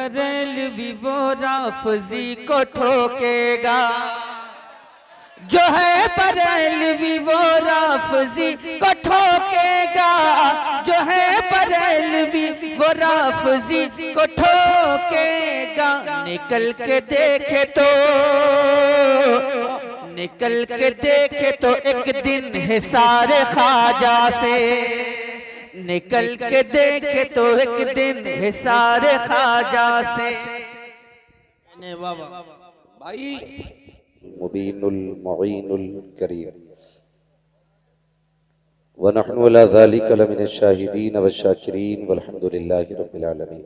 बरेलवी वो राफजी को ठोकेगा, जो है बरेलवी वो राफजी को ठोकेगा, जो है बरेलवी वो राफजी को ठोकेगा। निकल के देखे तो, निकल के देखे तो एक दिन हिसार ख्वाजा से, निकल के देखे तो एक दिन हिसार ख्वाजा से। भाई मुबीनुल मुईनुल करीम व नहनु अला ज़ालिका लमिनश शाहिदीन व शाकिरीन वल्हम्दुलिल्लाहि रब्बिल आलमीन।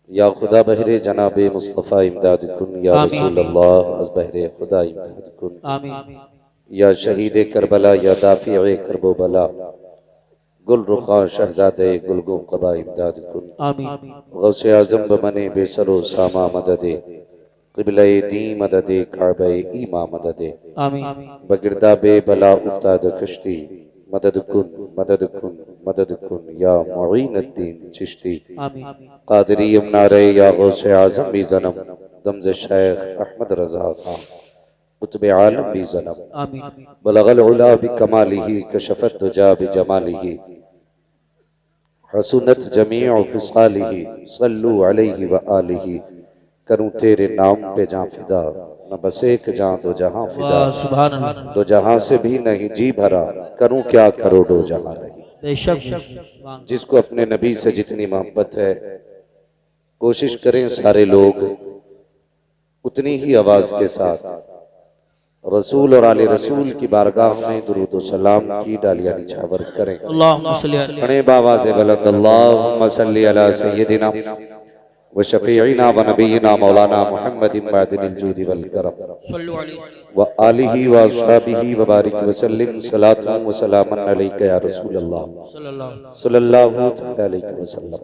या खुदा बहरे जनाबे मुस्तफ़ा इमदाद कुन, या रसूल अल्लाह अज़ बहरे खुदा इमदाद कुन, या शहीद करबला, या दाफ़िए करबो बला, गुल रुखा शहज़ादे गुलगो क़बा इमदाद कुन। गौसे आज़म बमने बेसरो सामा मददे, क़िबले दी मददे, काबे ईमा मददे, बगिरदाबे बला उफ्ताद कश्ती, मदद कुन मदद कुन मदद कुन, या मुईनुद्दीन चिश्ती। क़ादिरी यमुनारे, या गौसे आज़म भी ज़नम, दमज़ शेख अहमद रज़ा खां, कुतुब आलम भी ज़नम, बलगल उला बिकमालिही, कशफ़त दुजा बिजमालिही, हसनत जमीअ ख़िसालिही, सल्लु अलैहि व आलिही। करूँ तेरे नाम पे जां फिदा, न बस एक जां दो जहां फिदा, दो जहां से भी नहीं जी भरा, करूँ क्या करोड़ों जहां नहीं। जिसको अपने नबी से जितनी मोहब्बत है, कोशिश करें सारे लोग उतनी ही आवाज के साथ रसूल और आले रसूल की बारगाह में दुरूद व सलाम की डालियां निछावर करें। पढ़े बावाज़े बुलंद अल्लाहुम्मा सल्ली अला सय्यदिना व शफीईना व नबीना मौलाना मुहम्मदिन मादिनिल जूदी वल करम व आलिही व अस्हाबिही व बारिक व सल्लिम सलातन व सलामन अलैका या रसूल अल्लाह सल्लल्लाहु तआला अलैहि वसल्लम।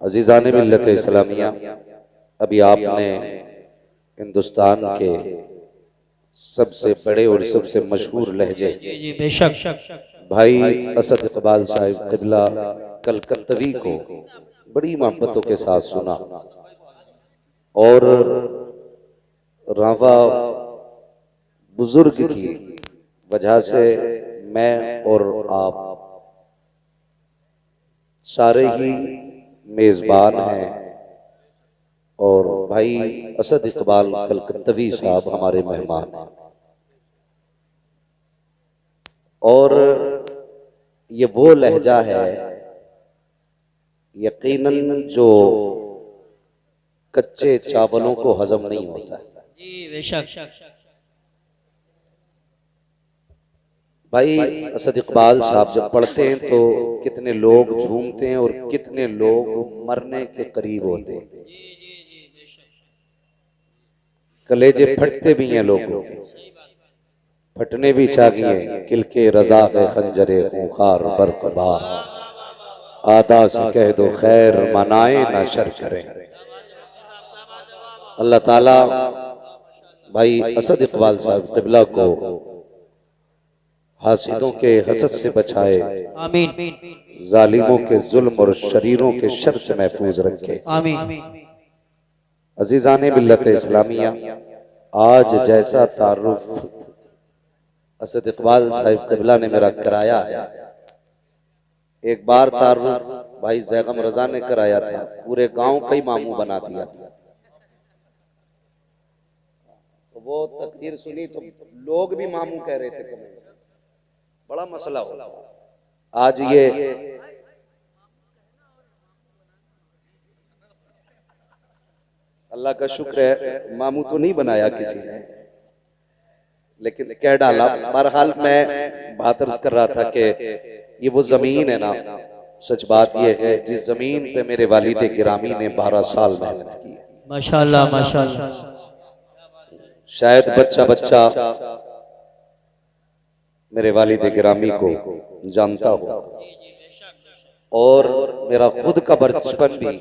अज़ीज़ान मिल्लत इस्लामिया, अभी आपने हिंदुस्तान के सबसे बड़े और सबसे मशहूर लहजे भाई असद इकबाल साहिब क़िबला कलकत्तवी को बड़ी मोहब्बतों के साथ सुना, और रावा बुजुर्ग की वजह से मैं और आप सारे ही मेज़बान हैं, और भाई असद इकबाल कलकत्तवी साहब हमारे मेहमान हैं। और ये वो लहजा है यकीनन जो कच्चे चावलों को हजम नहीं होता है। भाई असद इकबाल साहब जब पढ़ते हैं तो कितने लोग झूमते हैं और कितने लोग मरने के करीब होते हैं, कलेजे फटते भी हैं लोगों के, फटने भी चाहिए। किल के रजा के खंजरे खूंखार बरकबार, आदा से कह दो खैर मनाए ना शर करें। अल्लाह ताला भाई असद इकबाल साहब क़िबला को हासिदों के हसद से बचाए, जालिमों के जुल्म और शरीरों के शर से महफूज रखे। अजीज़ाने मिल्लत इस्लामिया, आज जैसा तारुफ असद इकबाल साहिब क़िबला ने मेरा कराया है, एक बार तारुफ भाई ज़ैगम रज़ा ने कराया था, पूरे गांव का ही मामू बना दिया था। तो वो तकरीर सुनी तो लोग भी मामू कह रहे थे, बड़ा मसला हो। आज ये अल्लाह का शुक्र है मामू तो नहीं बनाया किसी ने, लेकिन कह डाला। बहरहाल मैं बात अर्ज कर रहा था कि ये वो जमीन है ना, सच बात ये है जिस जमीन पे मेरे वालिद गिरामी ने 12 साल मेहनत की है। माशाल्लाह माशाल्लाह। शायद बच्चा बच्चा मेरे वालिद गिरामी को जानता हो, और मेरा खुद का बचपन भी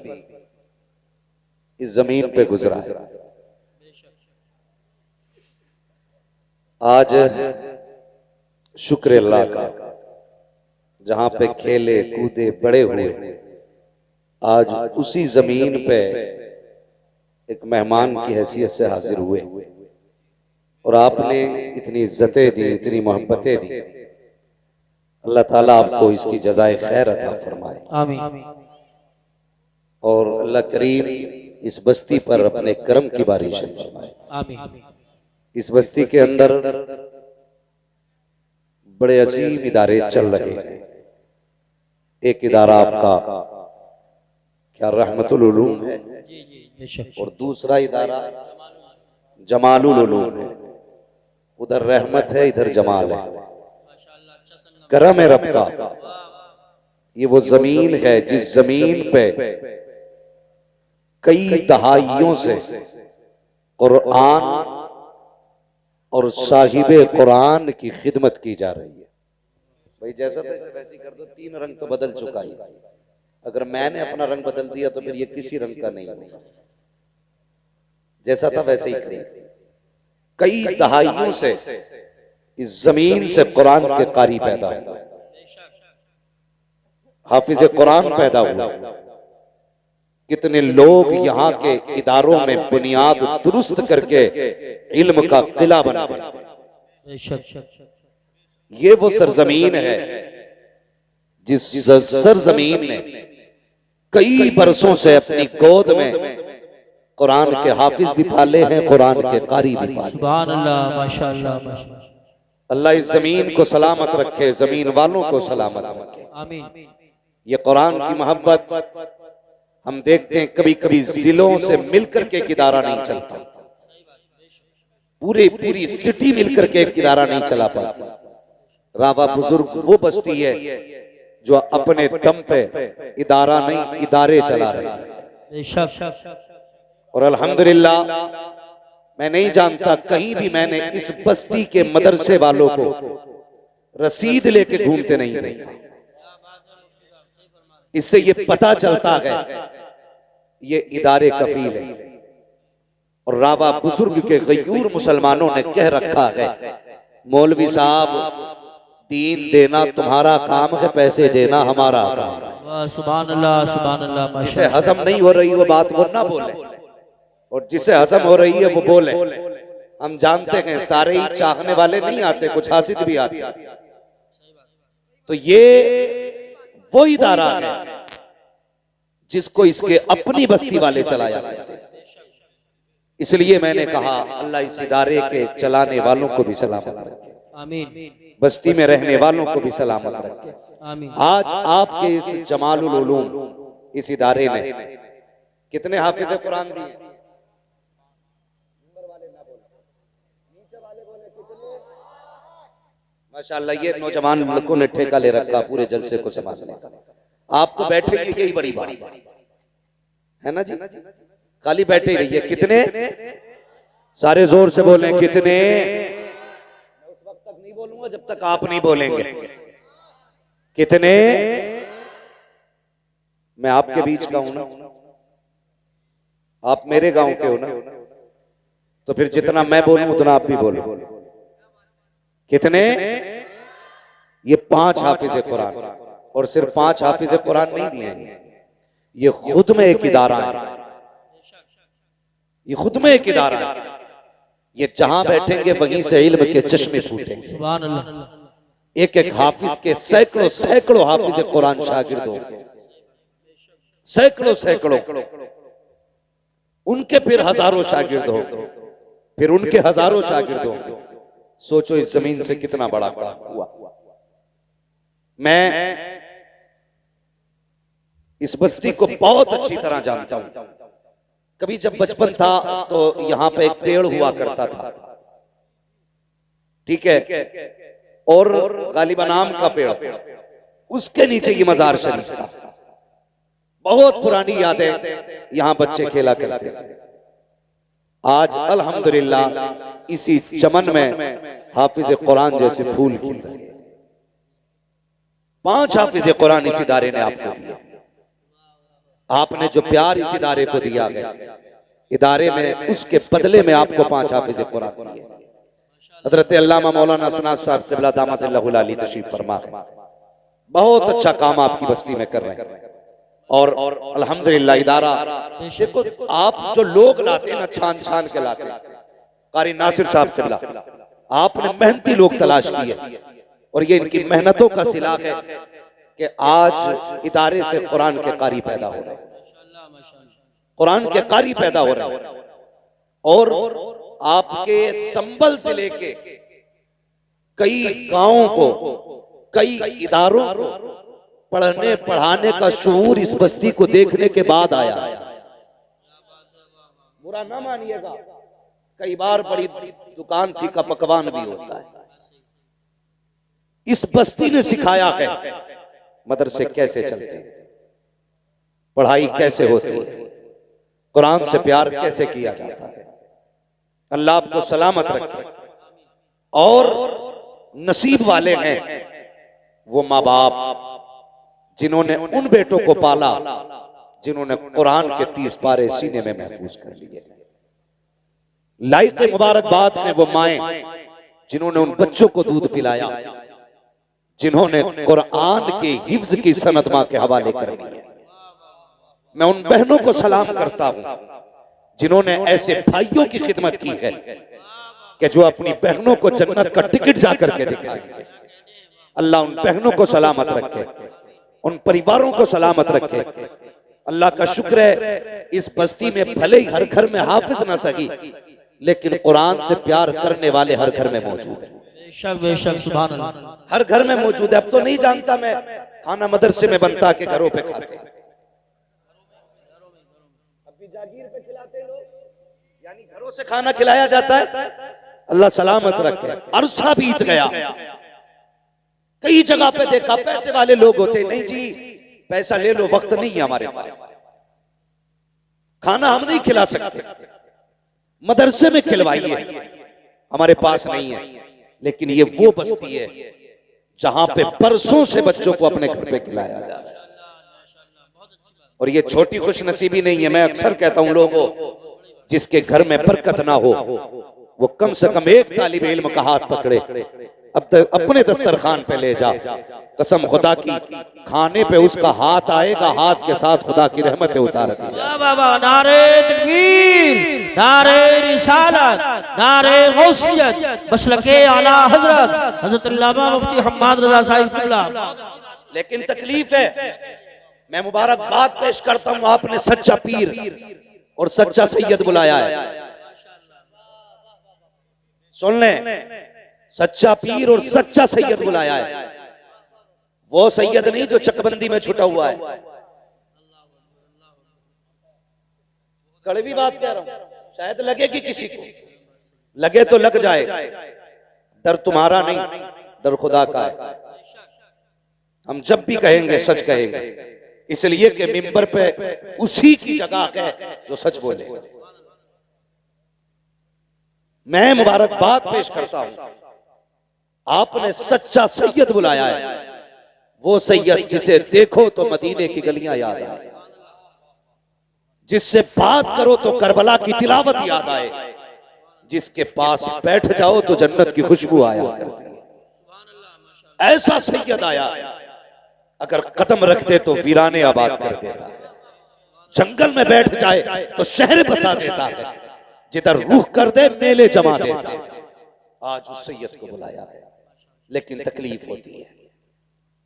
इस जमीन पे गुजरा है। आज शुक्र अल्लाह का, जहां पे खेले कूदे बड़े हुए, आज उसी जमीन पे एक मेहमान की हैसियत से हाजिर हुए और आपने इतनी इज्जतें दी, इतनी मोहब्बतें दी। अल्लाह ताला आपको इसकी जज़ाए खैर अता फरमाए। आमीन। और अल्लाह करीम इस बस्ती पर अपने करम की बारिश फरमाए। आमीन। इस बस्ती के अंदर बड़े अजीब इदारे चल रहे हैं। एक इदारा आपका क्या रहमतुल उलूम है और दूसरा इदारा जमालुल उलूम है। उधर रहमत है, इधर जमाल है। करम है रब का। ये वो जमीन है जिस जमीन पे कई दहाइयों से कुरान और साहिबे कुरान की खिदमत की जा रही है। भाई जैसा तैसे वैसी कर दो, 3 रंग तो बदल चुका है। अगर मैंने अपना रंग बदल दिया तो फिर ये किसी रंग का नहीं होगा। जैसा था वैसे ही करिए। कई दहाइयों से इस जमीन से कुरान के कारी पैदा हुए, हाफिज कुरान पैदा हुआ। कितने लोग यहाँ के इदारों में बुनियाद दुरुस्त करके इल्म का किला बना गए। ये वो सरजमीन है जिस सरजमीन ने कई बरसों से अपनी गोद में कुरान के हाफिज भी पाले हैं, कुरान के कारी भी पाले। सुभान अल्लाह, माशाअल्लाह, माशाअल्लाह। अल्लाह इस जमीन को सलामत रखे, जमीन वालों को सलामत रखे। आमीन। ये कुरान की मोहब्बत हम देखते हैं कभी कभी जिलों से मिलकर के एक इदारा नहीं चलता, पूरी सिटी मिलकर के एक इदारा नहीं चला पाती। रावा बुजुर्ग वो बस्ती है जो अपने दम पे इदारा नहीं इदारे चला रही है। और अल्हम्दुलिल्लाह मैं नहीं जानता कहीं भी मैंने इस बस्ती के मदरसे वालों को रसीद लेके घूमते नहीं देखा। इससे ये पता चलता है ये इदारे कफील है। और रावा बुजुर्ग के गयूर मुसलमानों ने कह रखा है, मौलवी साहब दीन देना तुम्हारा काम है, पैसे देना हमारा काम है। सुभान अल्लाह, सुभान अल्लाह। जिसे हजम नहीं हो रही वो बात वो ना बोले, और जिसे हजम हो रही है वो बोले। हम जानते हैं सारे ही चाहने वाले नहीं आते, कुछ हासिद भी आते। तो ये वो इदारा है जिसको इसके अपनी बस्ती वाले चलाया करते। इसलिए मैंने कहा अल्लाह इस इदारे के चलाने वालों को भी सलामत रखे। आमीन। बस्ती में रहने वालों को भी सलामत रखे। आमीन। आज आपके इस जमालुल उलूम इस इदारे ने कितने हाफिज कुरान दिए? माशाअल्लाह ये नौजवान लड़कों ने ठेका ले रखा पूरे जलसे को संभालने का। आप तो बैठे ही यही बड़ी बात है ना जी, खाली बैठे ही रहिए। कितने? सारे जोर से बोलें कितने। मैं उस वक्त तक नहीं बोलूंगा जब तक आप नहीं बोलेंगे। कितने? मैं आपके बीच का हूं ना, आप मेरे गांव के हो ना, तो फिर जितना मैं बोलूं उतना आप भी बोलो। कितने? ये 5 हाफिज कुरान, और सिर्फ 5 हाफिज कुरान नहीं दिए हैं, ये खुद में एक इदारा है। ये खुद में एक इदारा है। ये जहां बैठेंगे वहीं से इल्म के चश्मे फूटेंगे। सुभान अल्लाह। एक एक हाफिज के सैकड़ों सैकड़ों हाफिज कुरान शागिर्द होंगे, सैकड़ों सैकड़ों। उनके फिर हजारों शागिर्द होंगे, फिर उनके हजारों शागिर्द होंगे। सोचो इस जमीन से कितना बड़ा काम हुआ। मैं इस बस्ती को बहुत अच्छी तरह जानता हूं। कभी जब बचपन था तो यहां पे एक पेड़ हुआ करता था, ठीक है, और गालिबा नाम का पेड़ था, उसके नीचे ये मजार शरीफ था। बहुत पुरानी यादें, यहां बच्चे खेला करते थे। आज अल्हम्दुलिल्लाह इसी चमन में हाफिज कुरान जैसे फूल खिल रहे हैं। 5 हाफिज कुरान इस इदारे ने आपको दिया। आपने जो प्यार इस इदारे को दिया है, इदारे में उसके बदले में आपको 5 हाफिज कुरान दिए। हजरत अल्लामा मौलाना सनात साहब क़िबला दामत अल्लाहुल अली तशरीफ फरमा है। बहुत अच्छा काम आपकी बस्ती में कर रहे हैं। और अल्हम्दुलिल्लाह इदारा देखो, आप जो लोग लाते हैं ना, छान छान के लाते हैं। कारी नासिर साहब किबला, आपने मेहनती लोग तलाश किए और ये इनकी मेहनतों का सिला है कि आज इदारे से कुरान के कारी पैदा हो रहे हैं, कुरान के कारी पैदा हो रहे हैं। और आपके संबल से लेके कई गांवों को, कई इदारों को पढ़ने पढ़ाने का शऊर इस बस्ती को देखने के बाद आया है। बुरा ना मानिएगा, कई बार बड़ी दुकान फीका पकवान भी होता है। इस बस्ती ने सिखाया है मदरसे कैसे चलते हैं, पढ़ाई कैसे होती है, कुरान से प्यार कैसे किया जाता है। अल्लाह आपको सलामत रखे। और नसीब वाले हैं वो माँ बाप जिन्होंने उन बेटों को पाला जिन्होंने कुरान के 30 पारे सीने में महफूज कर लिए। लाइक मुबारकबाद है वो माएं जिन्होंने उन बच्चों को दूध पिलाया, जिन्होंने कुरान के हिफ्ज की सनत मां के हवाले कर दी है। मैं उन बहनों को सलाम करता हूं जिन्होंने ऐसे भाइयों की खिदमत की है कि जो अपनी बहनों को जन्नत का टिकट जाकर के दिखाएंगे। अल्लाह उन बहनों को सलामत रखे, उन परिवारों को सलामत रखे। अल्लाह का शुक्र है इस बस्ती में भले ही हर घर में हाफिज ना सही, लेकिन कुरान से प्यार करने वाले हर घर में मौजूद है। बेशक सुभान अल्लाह, हर घर में मौजूद है। अब तो नहीं जानता मैं, खाना मदरसे में बनता के घरों पे खाते हैं, अभी जागीर पे खिलाते लोग, यानी घरों से खाना खिलाया जाता है। अल्लाह सलामत रखे। अरसा बीत गया, कई जगह पे देखा पैसे वाले लोग होते, नहीं जी पैसा ले लो, वक्त नहीं है हमारे पास, खाना हम नहीं खिला सकते, मदरसे में खिलवाइए, हमारे पास नहीं है। लेकिन ये वो बस्ती है जहां पे बरसों से बच्चों को अपने घर पे खिलाया जा रहा है। और ये छोटी खुशनसीबी नहीं है। मैं अक्सर कहता हूं लोगों, जिसके घर में बरकत ना हो वो कम से कम एक तालिब इल्म का हाथ पकड़े, अब तक अपने दस्तरखान पे ले जा। कसम खुदा की, खाने पे उसका हाथ आएगा, हाथ के साथ खुदा की रहमतें उतार दी। नारे तकबीर, नारे रिसालत, नारे गौसियत, मसलके आला हजरत हजरत अल्लामा मुफ्ती हम्माद रजा साहिब किबला। लेकिन तकलीफ है, मैं मुबारकबाद पेश करता हूं, आपने सच्चा पीर और सच्चा सैयद बुलाया है। सुन लें, सच्चा पीर और सच्चा सैयद बुलाया है। वो सैयद नहीं जो चकबंदी में छुटा हुआ है। कड़वी बात कह रहा हूं, शायद लगेगी किसी को, लगे तो लग जाए। डर तुम्हारा नहीं, डर खुदा का है। हम जब भी कहेंगे सच कहेंगे, इसलिए कि मिंबर पे उसी की जगह है जो सच बोले। मैं मुबारकबाद पेश करता हूं, आपने सच्चा सैयद बुलाया है। वो सैयद जिसे देखो तो मदीने की गलियां याद आए, जिससे बात करो तो करबला की तिलावत याद आए, जिसके पास बैठ जाओ तो जन्नत की खुशबू आया करती है। ऐसा सैयद आया, अगर कदम रखते तो वीराने आबाद कर देता है, जंगल में बैठ जाए तो शहर बसा देता है, जिधर रूह कर दे मेले जमा देता है। आज उस सैयद को बुलाया है, लेकिन तकलीफ होती है,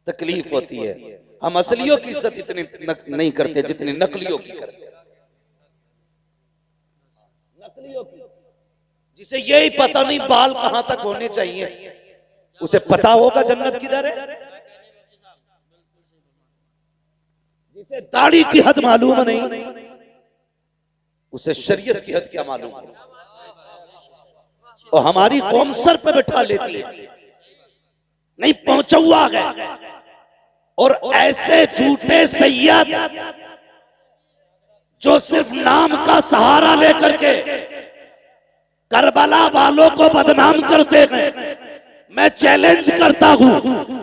तकलीफ होती है। हम असलियों की इज्जत इतनी नहीं करते जितनी नकलियों की करते। नकलियों की, जिसे यही पता नहीं बाल कहां तक होने चाहिए, उसे पता होगा जन्नत किधर है। जिसे दाढ़ी की हद मालूम नहीं, उसे शरीयत की हद क्या मालूम है। और हमारी कौम सर पे बैठा लेती है, नहीं पहुंचा हुआ है। और ऐसे झूठे सैयद जो सिर्फ नाम का सहारा लेकर के करबला वालों को बदनाम करते हैं, मैं चैलेंज करता हूं,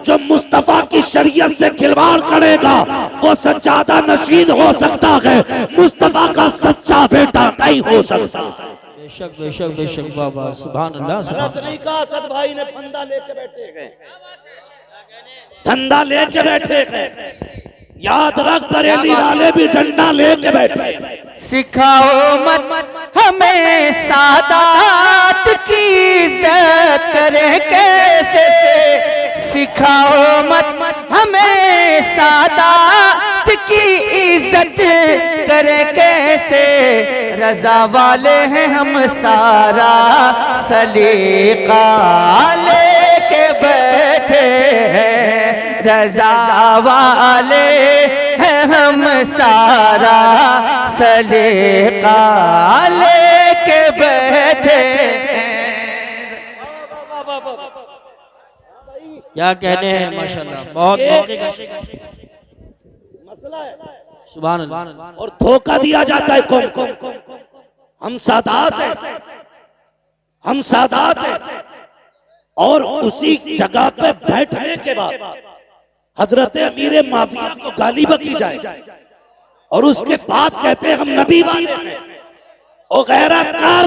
जो मुस्तफा की शरीयत से खिलवाड़ करेगा वो सज्जादा नशीद हो सकता है, मुस्तफा का सच्चा बेटा नहीं हो सकता। बेशक बेशक बेशक बाबा, सुभान अल्लाह। गलत नहीं कहा, सद भाई ने फंदा लेके बैठे गए, धंधा लेके बैठे गए, याद रख बरेली वाले भी डंडा लेके बैठे। सिखाओ मत हमें सादात की इज्जत करे कैसे, सिखाओ मत हमें सादात की इज्जत करे कैसे। रजा वाले हैं हम सारा सलीका लेके बैठे हैं, रजा वाले हैं हम सारा सलीका लेके बैठे हैं। क्या कहने हैं माशाल्लाह, बहुत मौके का मसला है सुभान अल्लाह। और धोखा दिया जाता है कौम को। हम सादात हैं, हम सादात हैं, और उसी जगह पे बैठने के बाद हजरत अमीर माविया को गाली बकी जाए और उसके बाद कहते हैं हम नबी वाले हैं। ओ गैरत कर,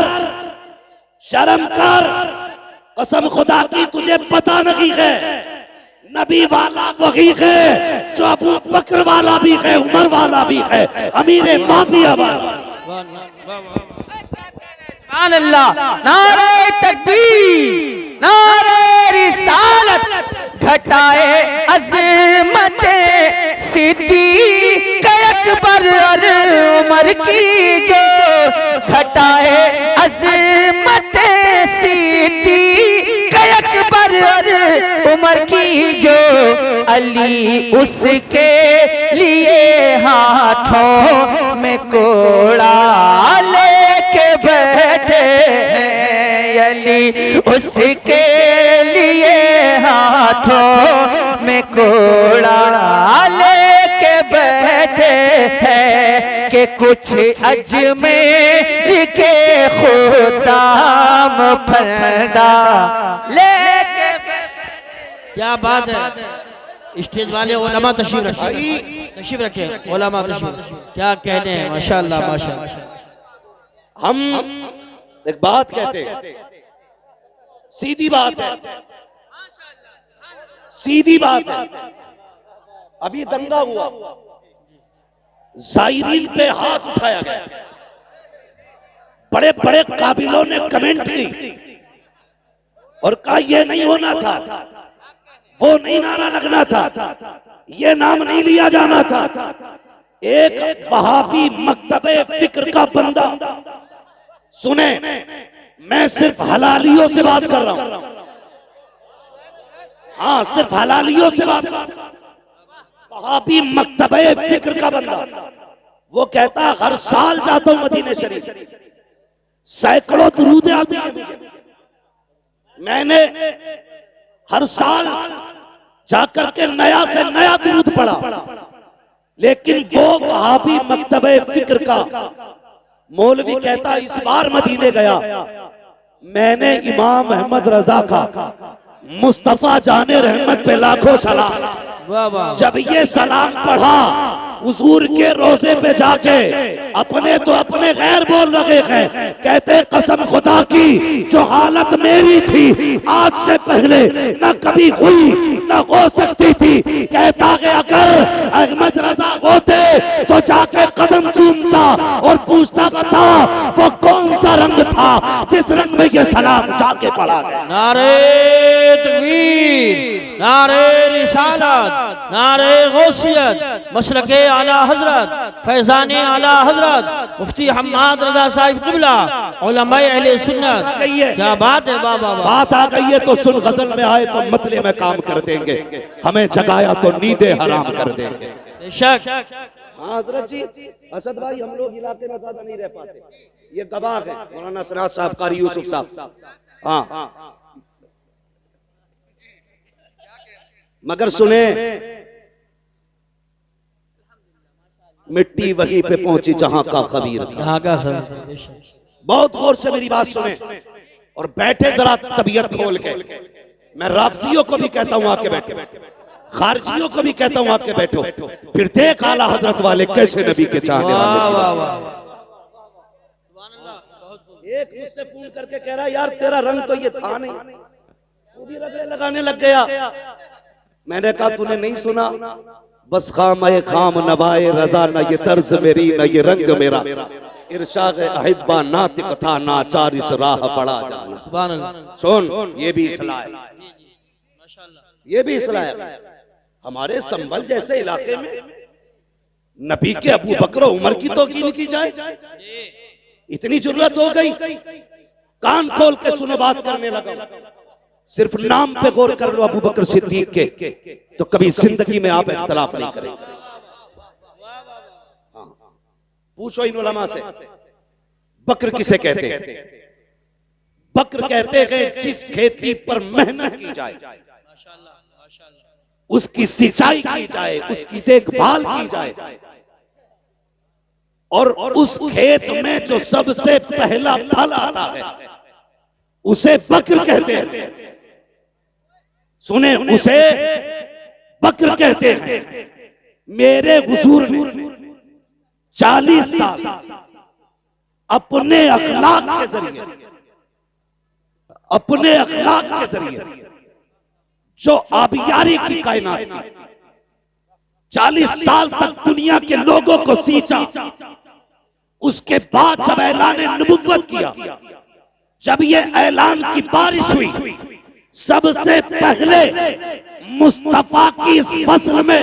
शर्म कर, कसम खुदा की तुझे पता नहीं है नबी वाला वही है जो अबू बकर वाला भी है, उमर वाला भी है, अमीर माविया वाला। सुभान अल्लाह। नारे तकबीर, नारे रिसालत, घटाए अज़मत सिद्दीक़ अकबर और उमर की जो, घटाए अज़मत सिद्दीक़ अकबर और उमर की जो। अली उसके लिए हाथों में कोड़ा लेके बैठे हैं, अली उसके लिए हाथों में कोड़ा लेके बैठे हैं कि कुछ अजमेर के खुदाम फरदा लेके। क्या बात है। स्टेज वाले उलमा तशरीफ रखे, तशरीफ रखे उलमा तशरीफ। क्या कहने हैं माशाल्लाह माशाल्लाह। हम एक बात कहते हैं, सीधी बात है, सीधी बात है। अभी दंगा हुआ, जायरीन पे हाथ उठाया गया, बड़े बड़े काबिलों ने कमेंट की और कहा यह नहीं होना था, वो नहीं नारा लगना था, ये नाम नहीं लिया जाना था। एक वहाबी मकतबे फिक्र का बंदा, सुने मैं सिर्फ हलालियों से बात कर रहा हूं, हाँ सिर्फ हलालियों से बात कर रहा हूं। वहाबी मकतबे फिक्र का बंदा, वो कहता हर साल जाता हूं मदीने शरीफ, सैकड़ों दुरूद आते हैं, मैंने हर साल जाकर के नया से नया दुरूद पढ़ा, लेकिन वो वहाबी मकतबे फिक्र का मौलवी कहता इस बार मदीने गया, मैंने इमाम अहमद रजा का मुस्तफा जाने रहमत पे लाखों सलाम, जब ये सलाम पढ़ा हुजूर के रोजे पे जाके अपने तो अपने गैर बोल रहे हैं, कहते कसम खुदा की जो हालत मेरी थी आज से पहले न कभी हुई न हो सकती थी। कहता है अगर अहमद रजा होते तो जाके कदम चूमता और पूछता बता वो कौन सा रंग था जिस रंग में ये सलाम जाके पढ़ा गया। नारे तकबीर, नारे रिसालत, नारे गौसियत, मशरके आला हजरत, फैजाने आला हजरत, मुफ्ती हम्माद रजा साहिब किबला, उलमाए अहले सुन्नत। क्या बात है बाबा, बात आ गई है तो सुन, गजल में आए तो मतले में काम कर देंगे, हमें जगाया तो नींदे हराम कर देंगे। बेशक। हाँ हजरत जी, असद भाई हम लोग इलाके में ज्यादा नहीं रह पाते, ये गवाह है मौलाना सराज साहब, कारी यूसुफ साहब, हाँ मगर सुने मिट्टी वहीं पे पहुंची जहां का खबीर था। यहाँ का बहुत गौर से मेरी बात सुने और बैठे जरा तबीयत खोल के। मैं राफजियों को भी कहता हूं आके बैठो, खारजियों को भी कहता हूं आके बैठो, फिर देख आला हजरत वाले कैसे नबी के चाहने वाले। एक मुझसे फोन करके कह रहा यार तेरा रंग तो ये था नहीं, तू भी रगड़े लगाने लग गया। मैंने कहा तूने नहीं सुना, बस खाम खाम नवाए रजा, न ये तर्ज मेरी न ये रंग मेरा, इरशाद अहिब्बा नातिक था नाचार इस राह पड़ा जाना। सुभान अल्लाह। सुन, ये भी इस्लाह है, ये भी इस्लाह है। हमारे संभल जैसे इलाके में नबी के अबू बकर उमर की तौकील की जाए, इतनी जुर्रत हो गई। कान खोल के सुनो, बात करने लगा। सिर्फ नाम पे गौर कर लो अबू बकर सिद्दीक के, तो कभी जिंदगी में आप इख्तलाफ नहीं करेंगे। हाँ, पूछो इन उलमा से, बकर किसे कहते हैं? बकर कहते हैं जिस खेती पर मेहनत की जाए, उसकी सिंचाई की जाए, उसकी देखभाल की जाए, और उस खेत में जो सबसे पहला फल आता है उसे बकर कहते हैं। सुने, उसे बकर कहते हैं। मेरे हुजूर ने 40 साल अपने अखलाक के जरिए, अपने अखलाक के जरिए जो आबियारी की कायनात की, 40 साल तक दुनिया के लोगों को सींचा। उसके बाद जब ऐलान नबुव्वत किया, जब ये ऐलान की बारिश हुई, सबसे पहले मुस्तफा की इस फसल में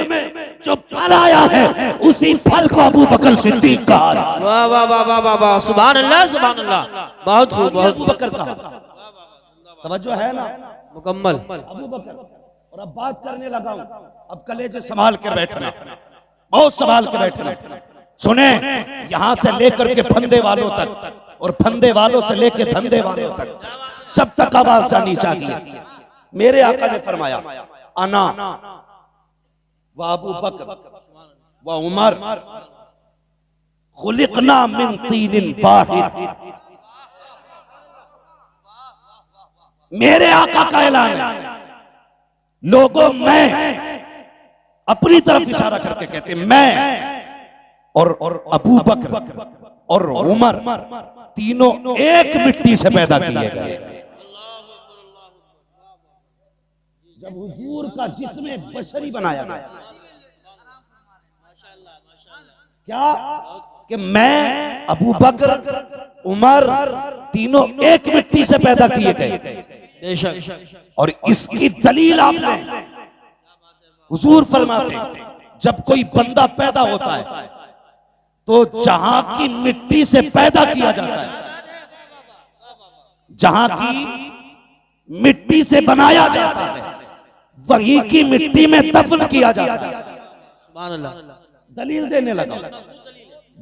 जो फल आया है, उसी फल को अबू बकर सिद्दीक कहा। वाह वाह वाह वाह वाह वाह, सुभान अल्लाह सुभान अल्लाह। बहुत खूब, बहुत अबू बकर कहा। तवज्जो है ना? मुकम्मल। अबू बकर। और अब बात करने लगा हूं, अब कलेजे संभाल कर बैठना, बहुत संभाल के बैठना। सुने, यहां से लेकर के फंदे वालों तक और फंदे वालों से लेकर धंधे वालों तक, सब तक आवाज जानी चाहिए। मेरे आका ने फरमाया, अना व अबू बकर व उमर खुलिकना मिन तीनिन वाहिद। मेरे आका का ऐलान है। लोगों, मैं अपनी तरफ इशारा करके कहते, मैं और अबू बकर और उमर तीनों एक मिट्टी से पैदा किए गए। जब हुजूर का जिस्म बशरी बनाया गया, क्या कि मैं, अबू बकर, उमर तीनों एक मिट्टी से पैदा किए गए। और इसकी दलील आपने, हुजूर फरमाते, जब कोई बंदा पैदा होता है तो जहां की मिट्टी से पैदा किया जाता है, जहां की मिट्टी से बनाया जाता है, वही की मिट्टी में दफन किया जाता है। सुभान अल्लाह। दलील देने लगा।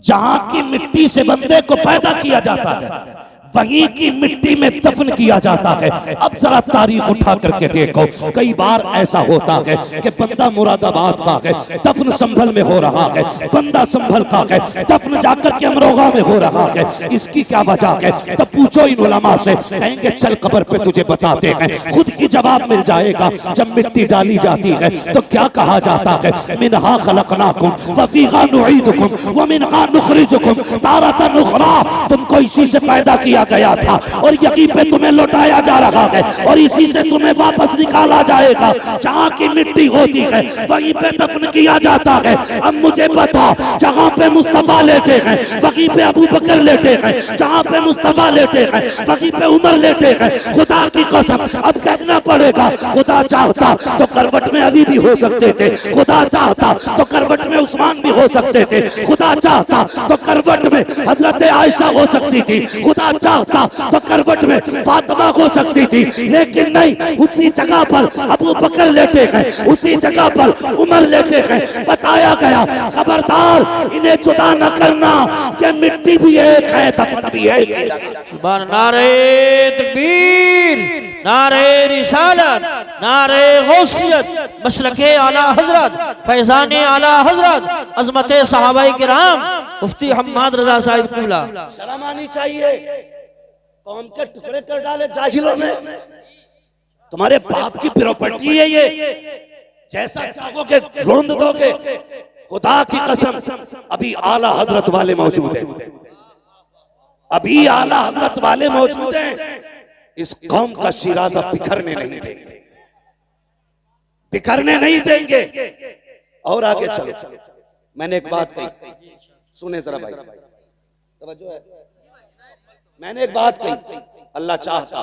जहां की मिट्टी से बंदे को पैदा किया जाता है, वहीं की मिट्टी में दफन किया जाता है। अब जरा तारीख उठा करके देखो, कई बार ऐसा होता है कि बंदा मुरादाबाद का है, दफन संभल में हो रहा है, बंदा संभल का है, दफन जाकर के अमरोहा में हो रहा है। इसकी क्या वजह है? तब पूछो इन उलमा से, कहेंगे चल कब्र पे तुझे बताते हैं, खुद ही जवाब मिल जाएगा। जब मिट्टी डाली जाती है तो क्या कहा जाता है? मिनहा खलकनाकुम व फीहा नुईदुकुम व मिनहा नुखरिजुकुम तारतन उखरा। तुमको इसी से पैदा किया गया था और यहीं पे तुम्हें लौटाया जा रहा है और इसी से तुम्हें वापस निकाला जाएगा। जहां की मिट्टी होती है वहीं पे दफन किया जाता है। अब मुझे बता, जहां पे मुस्तफा लेटे हैं वहीं पे अबू बकर लेटे हैं, जहां पे मुस्तफा लेटे हैं वहीं पे उमर लेटे हैं। खुदा की कसम, अब कहना पड़ेगा, खुदा चाहता तो करवट में अली भी हो सकते थे, खुदा चाहता तो करवट में उस्मान भी हो सकते थे, खुदा चाहता तो करवट में हजरत आयशा हो सकती थी, खुदा चाहता तो करवट में फातिमा हो सकती थी। लेकिन नहीं, उसी जगह पर अबू बकर लेटे हैं, उसी जगह पर उमर लेटे हैं। बताया गया, खबरदार इन्हें जुदा न करना, कि मिट्टी भी एक है, दफन भी एक है। नारे तकबीर, नारे रिसालत, नारे गौसियत, मसलके आला हजरत, फैजाने आला हजरत, अजमते सहाबाए किराम, मुफ्ती हम्माद रजा साहिब क़िबला। शर्म आनी चाहिए। कौम के टुकड़े कर डाले जाहिलों ने। तुम्हारे बाप की प्रॉपर्टी है ये, जैसा चाहोगे रोंद दोगे। खुदा की कसम, अभी आला हजरत वाले मौजूद हैं, अभी आला हजरत वाले मौजूद हैं। इस कौम का शिराजा बिखरने नहीं देंगे, बिखरने नहीं देंगे। और आगे चलो, मैंने एक बात कही, सुने जरा भाई, तवज्जो है। मैंने एक बात कही, अल्लाह चाहता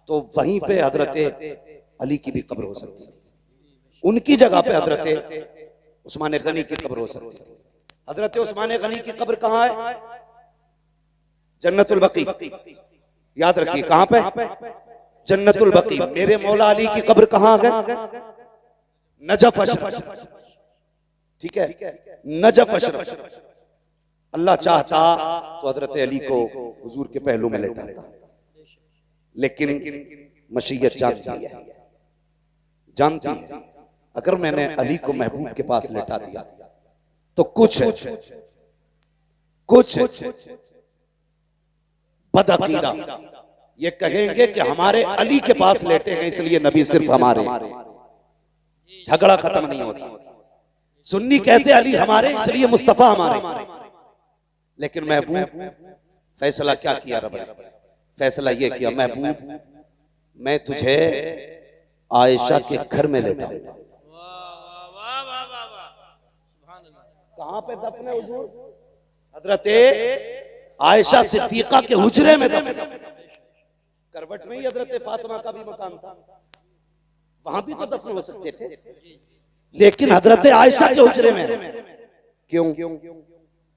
तो वहीं पे हजरत अली की भी कब्र हो सकती थी, उनकी जगह पे हजरत उस्मान गनी की कब्र हो सकती थी। हजरत उस्मान गनी की कब्र कहाँ है? जन्नतुल बकी। याद रखिए कहां पे? जन्नतुल बकी। मेरे मौला अली की कब्र कहां है? नजफ अशरफ। ठीक है, नजफ अशरफ। अल्लाह चाहता तो हजरत अली को हुजूर के पहलू में लेटाता, लेकिन मशीयत जानती है, जानती है अगर मैंने अली को महबूब के पास लेटा दिया तो कुछ बदअकीदा ये कहेंगे कि हमारे अली के पास लेटे हैं इसलिए नबी सिर्फ हमारे। झगड़ा खत्म नहीं होता। सुन्नी कहते अली हमारे इसलिए मुस्तफा हमारे, लेकिन महबूब फैसला क्या किया रब ने? फैसला ये किया, महबूब मैं तुझे आयशा के घर में लेटाऊंगा। कहां पे दफन है हुजूर? हजरत आयशा सिद्दीका के हुजरे में दफन। करवट में ही हजरत फातिमा का भी मकान था, वहां भी तो दफन हो सकते थे, लेकिन हजरत आयशा के हुजरे में। क्यों?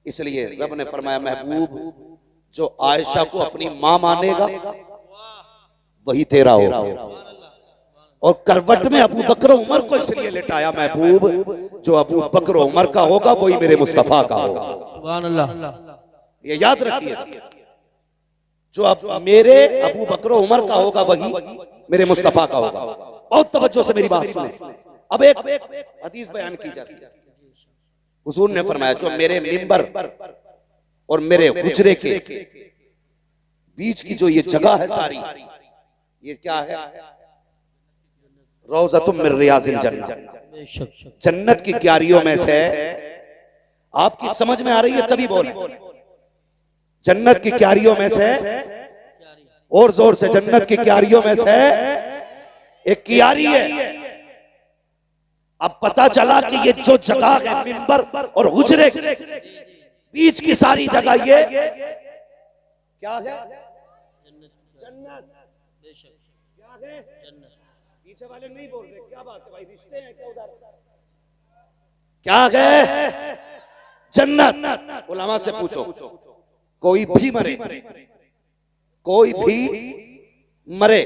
इसलिए रब ने फरमाया महबूब जो आयशा को अपनी मां मानेगा वही तेरा होगा। और करवट में अबू बकर उमर को इसलिए लेटाया महबूब जो अबू बकर उमर का होगा वही मेरे मुस्तफा का होगा। सुभान अल्लाह। ये याद रखिए, जो अब मेरे अबू बकर उमर का होगा वही मेरे मुस्तफा का होगा। बहुत तवज्जो से मेरी बात सुने। अब एक हदीस बयान की जाती है, हुजूर ने फरमाया जो मेरे मिंबर और मेरे हुजरे के बीच की जो ये जगह है सारी, ये क्या है? रौज़तुम मिन रियाज़िल जन्नह। जन्नत की क्यारियों में से। आपकी समझ में आ रही है तभी बोले। जन्नत की क्यारियों में से, और जोर से, जन्नत की क्यारियों में से एक क्यारी है। अब पता चला कि ये जो जगह है मिंबर और हुजरे बीच की सारी जगह ये क्या है? जन्नत। क्या है? पीछे वाले नहीं बोल रहे, क्या बात है भाई? रिश्ते हैं क्या उधर? क्या है? जन्नत। उलमा से पूछो, कोई भी मरे, कोई भी मरे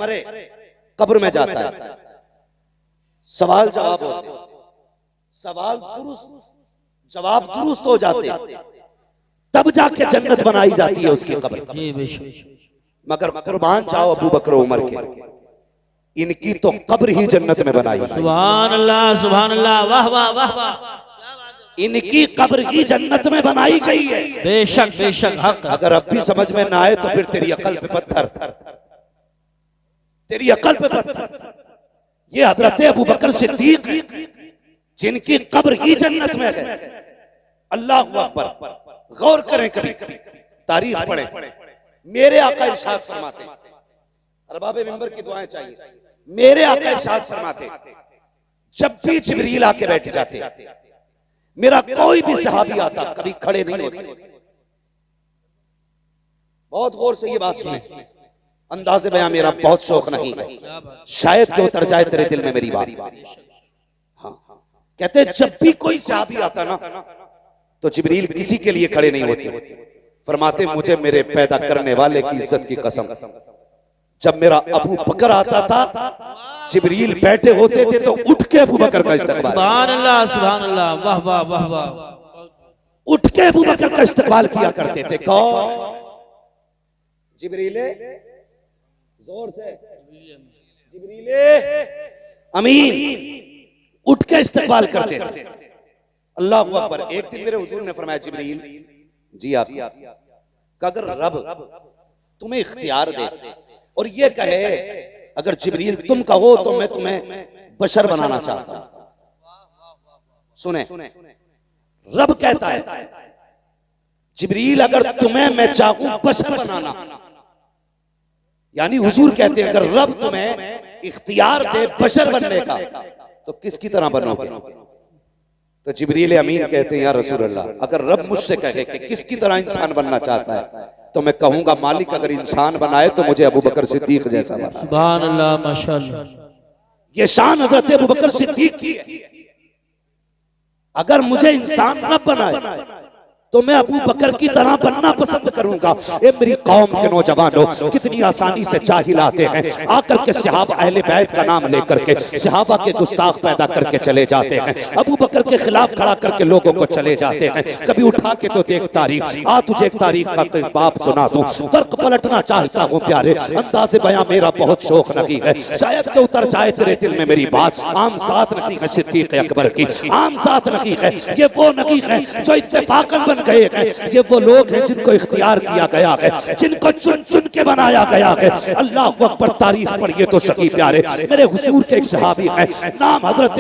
कब्र में जाता है, सवाल जवाब होते, सवाल दुरुस्त जवाब दुरुस्त हो जाते, तब जाके जन्नत बनाई जाती है उसकी कब्र। मगर कुर्बान जाओ अबू बकर उमर के, इनकी तो कब्र ही जन्नत में बनाई। सुभान अल्लाह, सुभान अल्लाह, वाह वाह वाह वाह। इनकी कब्र ही जन्नत में बनाई गई है। बेशक बेशक हक। अगर अब भी समझ में ना आए तो फिर तेरी अकल पे पत्थर, तेरी अकल पे पत्थर। ये हजरत अबू बकर सिद्दीक जिनकी कब्र ही जन्नत में है। अल्लाह अकबर। गौर करें, कभी तारीख पढ़ें। मेरे आका इरशाद फरमाते, अरबाबे मिंबर की दुआएं चाहिए। मेरे आका इरशाद फरमाते जब भी जिब्रील आके बैठ जाते, मेरा कोई भी सहाबी आता कभी खड़े नहीं होते। बहुत गौर से ये बात सुने, अंदाज़े बयां मेरा बहुत शौक नहीं है, शायद कि उतर जाए तेरे दिल में मेरी बात। हाँ, कहते जब भी कोई सहाबी आता ना तो जिब्रील किसी के लिए खड़े नहीं होते। फरमाते मुझे मेरे पैदा करने वाले की इज्जत की कसम, जब मेरा अबू बकर आता था जिब्रील बैठे होते थे तो उठ के अबू बकर का इस्तकबाल। सुभान अल्लाह, सुभान अल्लाह, वाह वाह वाह वाह। उठ के अबू बकर का इस्तकबाल किया करते थे। कौन? जिब्रील। जोर से, जिब्रील अमीन उठ के इस्तकबाल करते थे। अल्लाह अकबर। एक दिन मेरे हुजूर ने फरमाया जिब्रील जी आप अगर रब तुम्हें इख्तियार दे और ये कहे अगर जिब्रील तुम कहो तो मैं तुम्हें बशर बनाना चाहता हूं। सुने, रब कहता है जिब्रील अगर तुम्हें मैं चाहूं बशर बनाना, यानी हुजूर कहते हैं अगर रब तुम्हें इख्तियार दे बशर बनने का तो किसकी तरह बनोगे? तो जिब्रील अमीन कहते हैं या रसूल अल्लाह, अगर रब मुझसे कहे कि किसकी तरह इंसान बनना चाहता है तो मैं कहूंगा मालिक अगर इंसान बनाए तो मुझे अबू बकर सिद्दीक जैसा बना। सुभान अल्लाह, माशाअल्लाह। ये शान हजरत अबू बकर सिद्दीक की है। अगर मुझे इंसान रब बनाए तो मैं अबू बकर की तरह बनना पसंद करूंगा। ए मेरी कौम के नौजवानों, कितनी आसानी से जाहिल आते हैं, आकर के सहाबा अहले बैत का नाम लेकर के सहाबा के गुस्ताख पैदा करके चले जाते हैं, अबू बकर के खिलाफ खड़ा करके लोगों को चले जाते हैं। कभी उठा के तो देख तारीख, आ तुझे एक तारीख का बाप सुना दूं, फर्क पलटना चाहता हूँ प्यारे, अंदाज़े बयां मेरा बहुत शौक नहीं है, शायद के उतर जाए तेरे दिल में मेरी बात। आम साथ नहीं है सिद्दीक अकबर की, आम साथ नहीं है ये वो नहीं है जो इत्तेफाकन बन गए हैं, ये वो लोग हैं जिनको इख्तियार किया गया है, जिनको चुन चुन के बनाया गया है। अल्लाह अकबर, तारीफ पढ़िए तो सही प्यारे। मेरे हुजूर के एक सहाबी हैं, नाम हजरत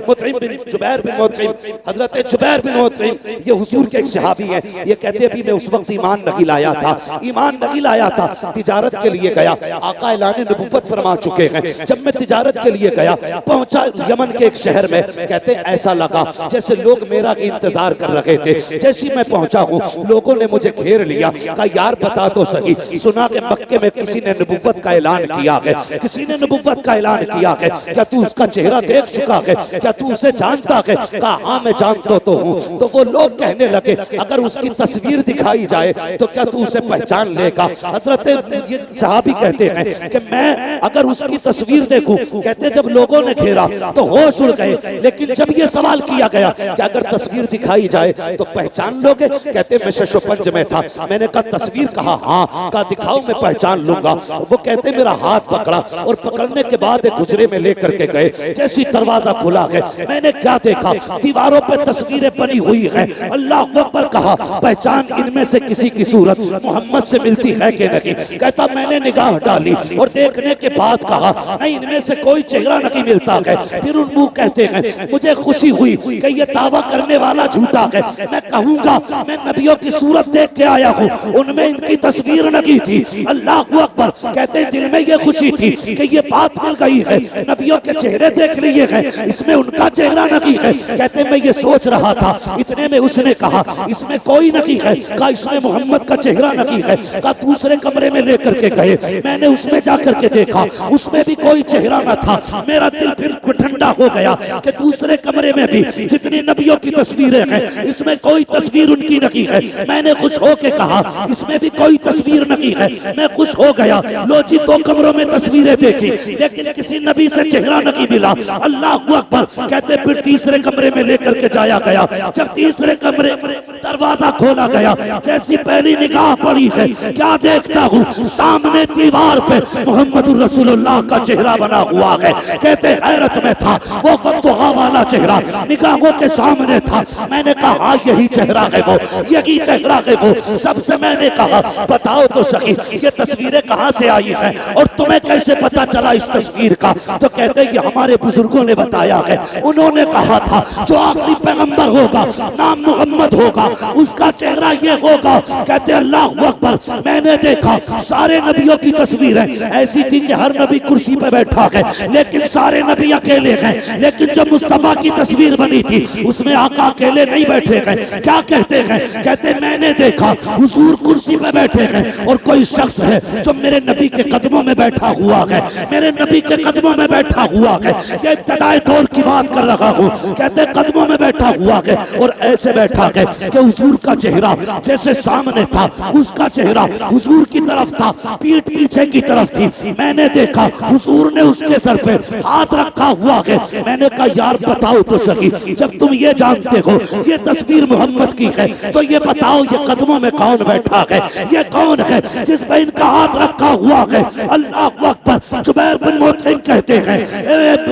मुतइम बिन जुबैर बिन मुतइम, हजरत जुबैर बिन मुतइम, ये हुजूर के एक सहाबी हैं। ये कहते हैं मैं उस वक्त ईमान नहीं लाया था, ईमान नहीं लाया था, तिजारत के लिए गया, आका ऐलान नबुव्वत फरमा चुके हैं। जब मैं तिजारत के लिए गया, पहुंचा यमन के एक शहर में, कहते ऐसा लगा जैसे लोग मेरा इंतजार कर रहे थे। जैसे मैं पहुंचा हूँ लोगों ने मुझे घेर लिया, कहा यार बता तो सही, सुना के मक्के में किसी ने नबुव्वत का ऐलान किया है, किसी ने नबुव्वत का ऐलान किया है, क्या तू उसका चेहरा देख चुका है, क्या तू उसे जानता है? कहा हाँ मैं जानता तो हूँ। तो वो लोग कहने लगे अगर उसकी तस्वीर दिखाई जाए तो क्या तू उसे पहचान लेगा? हजरत ये सहाबी कहते हैं कि मैं अगर उसकी तस्वीर देखूं, कहते जब लोगों ने घेरा तो होश उड़ गए, लेकिन जब ये सवाल किया गया कि अगर तस्वीर दिखाई जाए तो पहचान लोगे? कहते मैं शशोपंज में था, मैंने कहा तस्वीर? कहा हाँ। कहा दिखाओ मैं पहचान लूंगा। वो कहते मेरा हाथ पकड़ा और पकड़ने के बाद एक गुजरे में लेकर के गए। जैसी दरवाजा खुला है, मैंने क्या देखा, दीवारों पे तस्वीरें बनी हुई है। अल्लाह अकबर, कहा पहचान इनमें से किसी की सूरत मोहम्मद से मिलती है कि नहीं? कहता मैंने निगाह डाली और देखने के बाद कहा नहीं इनमें से कोई चेहरा नहीं मिलता है। फिर उन मुंह कहते हैं मुझे खुशी हुई कि ये दावा करने वाला झूठा है, मैं कहूंगा मैं नबियों की सूरत देख के आया हूँ, उनमें इनकी तस्वीर नहीं थी। अल्लाह अकबर, कहते दिल में ये खुशी थी कि ये बात मिल गई है, नबियों के चेहरे देख लिए हैं, इसमें उनका चेहरा नहीं है। कहते मैं ये सोच रहा था, इतने में उसने कहा इसमें कोई नहीं है, कहा इसमें मोहम्मद का चेहरा नहीं है। कहा दूसरे कमरे में लेकर के गए, मैंने उसमें जाकर के देखा, उसमें भी कोई चेहरा न था। मेरा दिल फिर ठंडा हो गया कि दूसरे कमरे में भी जितनी नबियों की तस्वीरें हैं इसमें कोई तस्वीर उनकी नहीं है। मैंने खुश होके कहा इसमें भी कोई तस्वीर नहीं है। मैं खुश हो गया, लो जी 2 कमरों में तस्वीरें देखी लेकिन किसी नबी से चेहरा नहीं मिला। अल्लाह अकबर, कहते फिर तीसरे कमरे में लेकर के जाया गया। जब तीसरे कमरे दरवाजा खोला गया, जैसी पहली निगाह पड़ी है, क्या देखता हूँ सामने दीवार पे मोहम्मद रसूलुल्लाह का चेहरा बना हुआ है। कहते हैरत में था, वो फतवा वाला चेहरा निगाहों के सामने था। मैंने कहा हाँ यही चेहरा है वो, यही चेहरा है वो। सबसे मैंने कहा बताओ तो सही ये तस्वीरें कहाँ से आई हैं और तुम्हें कैसे पता चला इस तस्वीर का? तो कहते ये हमारे बुजुर्गों ने बताया है, उन्होंने कहा था जो आखिरी पैगंबर होगा नाम मोहम्मद होगा, उसका चेहरा ये होगा। कहते अल्लाह अकबर, मैंने देखा सारे नबियों की तस्वीरें ऐसी थी कि हर नबी कुर्सी पे बैठा है लेकिन सारे नबी अकेले हैं। लेकिन जब मुस्तफा की तस्वीर बनी थी उसमें आका अकेले नहीं बैठे हैं। क्या कहते हैं? कहते मैंने देखा हुजूर कुर्सी पे बैठे हैं और कोई शख्स है जो मेरे नबी के कदमों में बैठा हुआ है, मेरे नबी के कदमों में बैठा हुआ है। ये इब्तिदाई दौर की बात कर रहा हूँ। कहते कदमों में बैठा हुआ है और ऐसे बैठा है कि हुजूर का चेहरा जैसे सामने था, उसका चेहरा हुजूर की तरफ था, पीठ पीछे की तरफ थी। मैंने देखा हुजूर ने उसके सर पे हाथ रखा हुआ है। मैंने कहा यार बताओ तो सही, जब तुम ये जानते हो ये तस्वीर मोहम्मद की है तो ये बताओ ये कदमों में कौन बैठा है? ये कौन है जिस पे इनका हाथ रखा हुआ है? अल्लाह अकबर। जुबैर बिन मुतइम कहते हैं,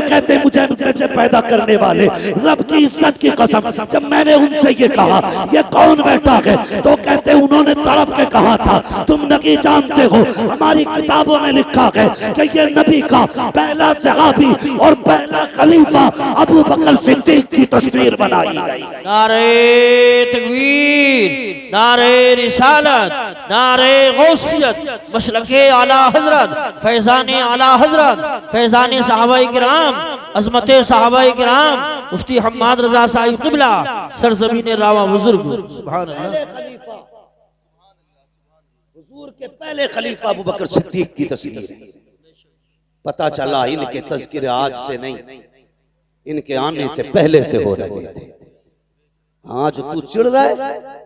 कहते मुझे पैदा करने वाले रब की इज्जत की कसम, जब मैंने उनसे ये कहा ये कौन बैठा है तो कहते उन्होंने तड़प के कहा था तुम नहीं जानते हो, हमारी किताबों में लिखा है कि ये नबी का पहला सहाबी और पहला खलीफा अबू बकर सिद्दीक की तस्वीर बनाई गई। नारे तकबीर, नारे रिसालत, नारे गौसियत मसलके आला हजरत फैजान आला हजरत फैजान सहाबाए किराम अजमत सहाबाए किराम मुफ्ती हम्माद रजा साहिब क़िबला सरज़मीन रावा बुजुर्ग सुभान अल्लाह। हुजूर के पहले खलीफा अबू बकर सिद्दीक की तस्वीर है। पता चला इनके तज़किरे आज से नहीं, इनके आने से पहले से हो रहे थे। आज तू चिढ़ रहा है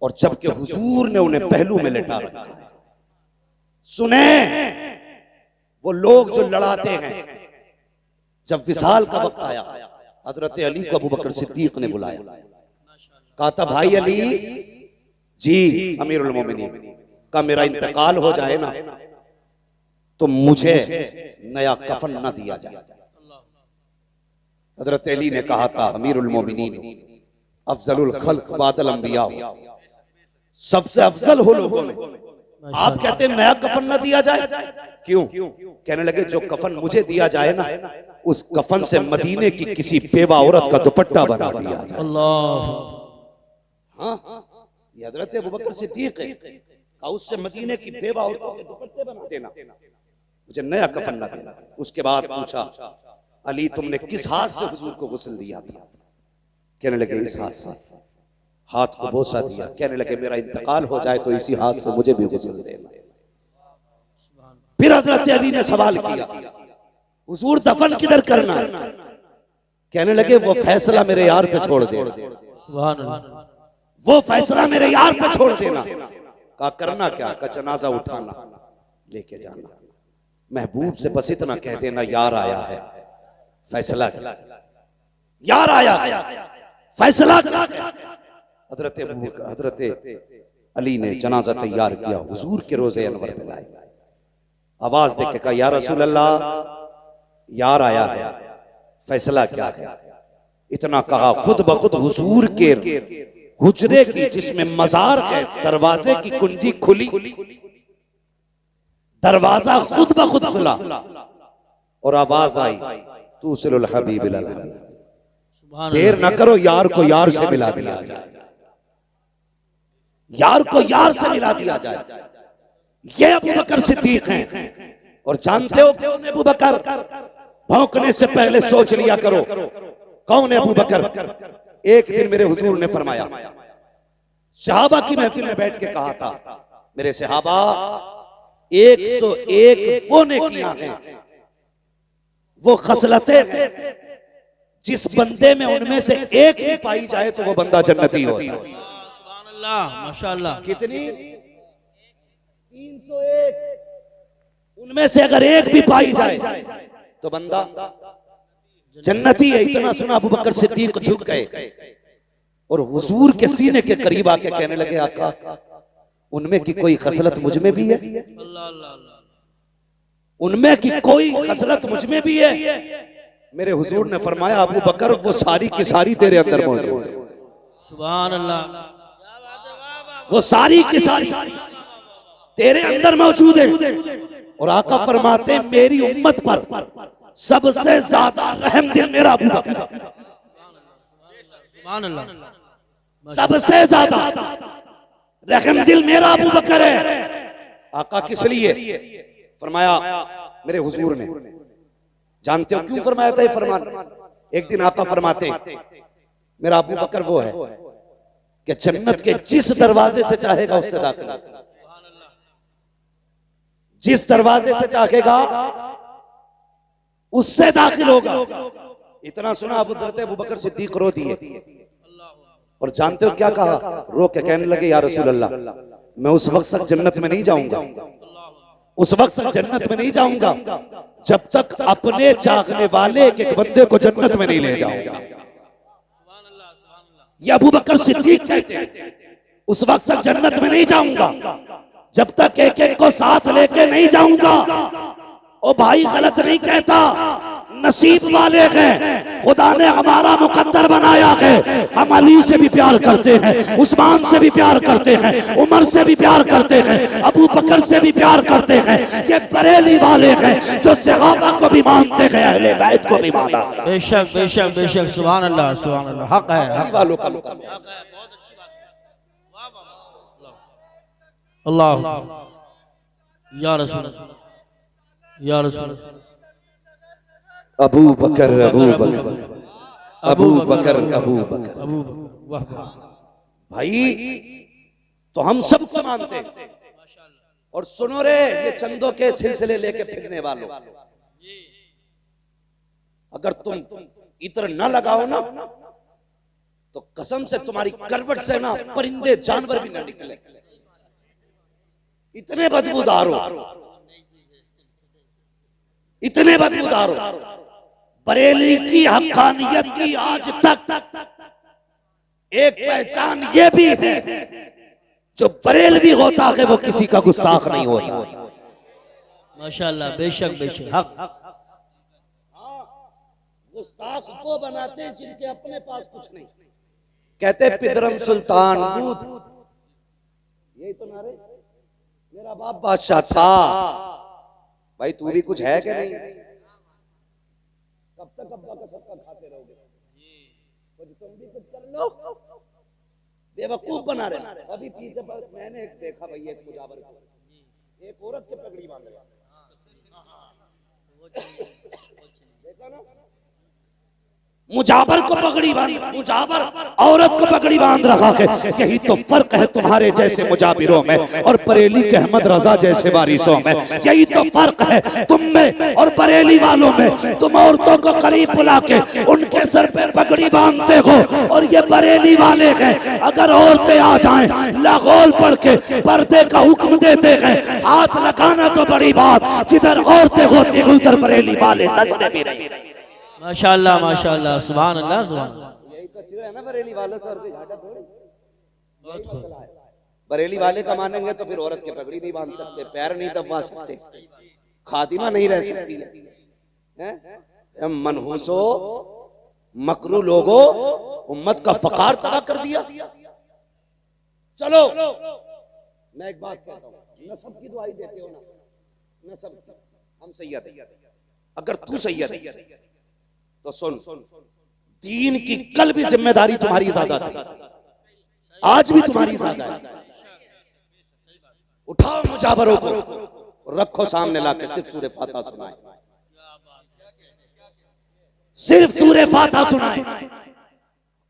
और जबकि हुजूर ने उन्हें पहलू में लिटा रखा है। सुने वो लोग जो लड़ाते हैं, जब विसाल का वक्त आया हजरत अली को अबू बकर सिद्दीक ने बुलाया, कहा था भाई अली जी अमीरुल मोमिनीन का मेरा इंतकाल हो जाए ना तो मुझे नया कफन न दिया जाए। हजरत अली ने कहा था अमीरुल मोमिनीन अफजलुल खल्क बादल अंबिया, सबसे अफजल हो लोगों में, आप कहते हैं नया कफन न दिया जाए, क्यों? कहने लगे जो कफन मुझे दिया जाए ना उस कफन से मदीने की किसी बेवा औरत का दुपट्टा बना दिया जाए। अल्लाह। हाँ ये हजरत अबू बकर सिद्दीक है, कहा उससे मदीने की बेवा औरतों के दुपट्टे बना देना, मुझे नया कफन न देना। उसके बाद पूछा अली तुमने किस हाथ से हुजूर को गुस्ल दिया था? कहने लगे इस हाथ से, हाथ को बोसा दिया। कहने लगे मेरा इंतकाल हो जाए तो इसी हाथ से मुझे भी गुस्ल देना। फिर हजरत अली ने सवाल किया हुजूर दफन किधर करना? कहने लगे वो फैसला मेरे यार पे छोड़ दे, वो फैसला मेरे यार पे छोड़ देना। कहा करना क्या? कहा जनाजा उठाना लेके जाना। महबूब से बस इतना कह देना यार आया है, फैसला क्या? यार आया फैसला क्या? हजरत अली ने जनाजा तैयार किया, हुजूर के रोजे अनवर पे लाए, आवाज देके कहा या रसूल अल्लाह यार आया है, फैसला क्या है? इतना कहा खुद ब खुद हुजूर के हुजरे की जिसमें मजार है दरवाजे की कुंजी खुली, दरवाजा खुद ब खुद खुला और आवाज आई तूसिलुल हबीब इलल हबीब, देर न करो यार को यार से मिला दिया जाए, यार को यार से मिला दिया जाए। ये अबू बकर सिद्दीक हैं। और जानते हो कौन है अबू बकर? भौंकने से पहले सोच लिया करो कौन है अबू बकर। एक दिन मेरे हुजूर ने फरमाया, सहाबा की महफिल में बैठ के कहा था मेरे सहाबा 101 वो नेकियां हैं, वो खसलतें हैं, जिस बंदे में उनमें से एक भी पाई जाए तो वो बंदा जन्नती होता है। माशाअल्लाह। कितनी? 301। उनमें से अगर एक भी पाई जाए तो बंदा जन्नती है। इतना सुना अबू बकर सिद्दीक झुक गए और हुजूर के सीने के करीब आके कहने लगे आका उनमें की कोई खसलत मुझ में भी है? उनमें की कोई खसलत मुझ में भी है? मेरे हुजूर ने फरमाया अबू बकर वो सारी की सारी तेरे अंदर मौजूद है। सुभान अल्लाह। वो सारी की सारी तेरे अंदर मौजूद है। और आका फरमाते मेरी उम्मत पर सबसे ज्यादा रहम दिल मेरा अबू बकर है। सुभान अल्लाह। सबसे ज्यादा रहम दिल मेरा अबू बकर है। आका किस लिए फरमाया? मेरे हुजूर ने, जानते हो क्यों फरमाया था ये फरमान? एक दिन आका फरमाते मेरा अबू बकर वो है कि जन्नत के जिस दरवाजे से चाहेगा उससे दाखिल, जिस दरवाजे से चाहेगा उससे दाखिल होगा। इतना सुना अबू बकर सिद्दीक रो दिए। और जानते हो क्या कहा? रो के कहने लगे या रसूल अल्लाह मैं उस वक्त तक जन्नत में नहीं जाऊंगा, उस वक्त तक जन्नत में नहीं जाऊंगा जब तक अपने चाहने वाले एक एक बंदे को जन्नत में नहीं ले जाऊंगा। ये अबू बकर सिद्दीक कहते हैं उस वक्त तक जन्नत में नहीं जाऊंगा जब तक एक एक को साथ लेके नहीं जाऊंगा। ओ भाई गलत नहीं कहता, नसीब वाले हैं, खुदा ने हमारा मुकद्दर बनाया है। हम अली से भी प्यार करते हैं, उस्मान से भी प्यार करते हैं, उमर से भी प्यार करते हैं, अबू बकर से भी प्यार करते हैं। ये बरेली वाले हैं जो सहाबा को भी मानते हैं, अहले बैत को भी माना। बेशक बेशक बेशक। सुभान अल्लाह सुभान अल्लाह। हक है, हक वालों का अल्लाह या रसूल या रसूल। अबू बकर अबू बकर अबू बकर अबू बकर। वाह भाई तो हम सबको मानते हैं। और सुनो रे, ये चंदों के सिलसिले लेके फिरने वालों, अगर तुम इत्र न लगाओ ना तो कसम से तुम्हारी करवट से ना परिंदे जानवर भी ना निकले, इतने बदबूदार हो, इतने बदबूदार हो। बरेली की हक्कानियत की आज तक एक पहचान ये भी है, जो बरेलवी होता है वो किसी का गुस्ताख नहीं होता। माशाल्लाह, बेशक बेशक हक। गुस्ताख वो बनाते हैं जिनके अपने पास कुछ नहीं। कहते पिदरम सुल्तान बूथ, यही तो नारे, मेरा बाप बादशाह था। भाई तू भी कुछ है कि नहीं? कब तक अब्बा का सबका खाते रहोगे? कुछ तुम भी कुछ कर लो, बेवकूफ बना रहे। अभी पीछे मैंने एक देखा भाई, एक मुजावर को, एक औरत के पगड़ी बांध रहा, देखा ना? मुजावर को पगड़ी बांध, मुजावर औरत को पगड़ी बांध रखा है। यही तो फर्क है तुम्हारे जैसे मुजाबिरों में और बरेली के अहमद रजा जैसे वारिसों में। यही तो फर्क है तुम में और बरेली वालों में। तुम औरतों को करीब बुला के उनके सर पे पगड़ी बांधते हो, और ये बरेली वाले हैं अगर औरतें आ जाएं लागोल पढ़ के पर्दे का हुक्म देते हैं, हाथ लगाना तो बड़ी बात, जिधर औरतें होती हैं उधर बरेली वाले नजरें भी नहीं। माशाल्लाह माशाल्लाह, सुभान अल्लाह सुभान। यही तो चीज है ना बरेली वालों से, और कोई घाटा थोड़ी। बरेली वाले का मानेंगे तो फिर औरत की पगड़ी नहीं बांध सकते, पैर नहीं दबवा सकते, खातिमा नहीं रह सकती है। मनहूसो मकरू लोगो, उम्मत का फकार तबाह कर दिया। चलो मैं एक बात कहता हूँ, नसब की दुआई देते हो ना, नसब हम सैयद है, अगर तू सैयद है तो सुन, दीन की कल भी जिम्मेदारी तुम्हारी ज्यादा थी, आज भी तुम्हारी ज्यादा है। उठाओ मुजाबरों को, रखो सामने लाके, सिर्फ सूरे फातिहा सुनाए, सिर्फ सूरे फातिहा सुनाए।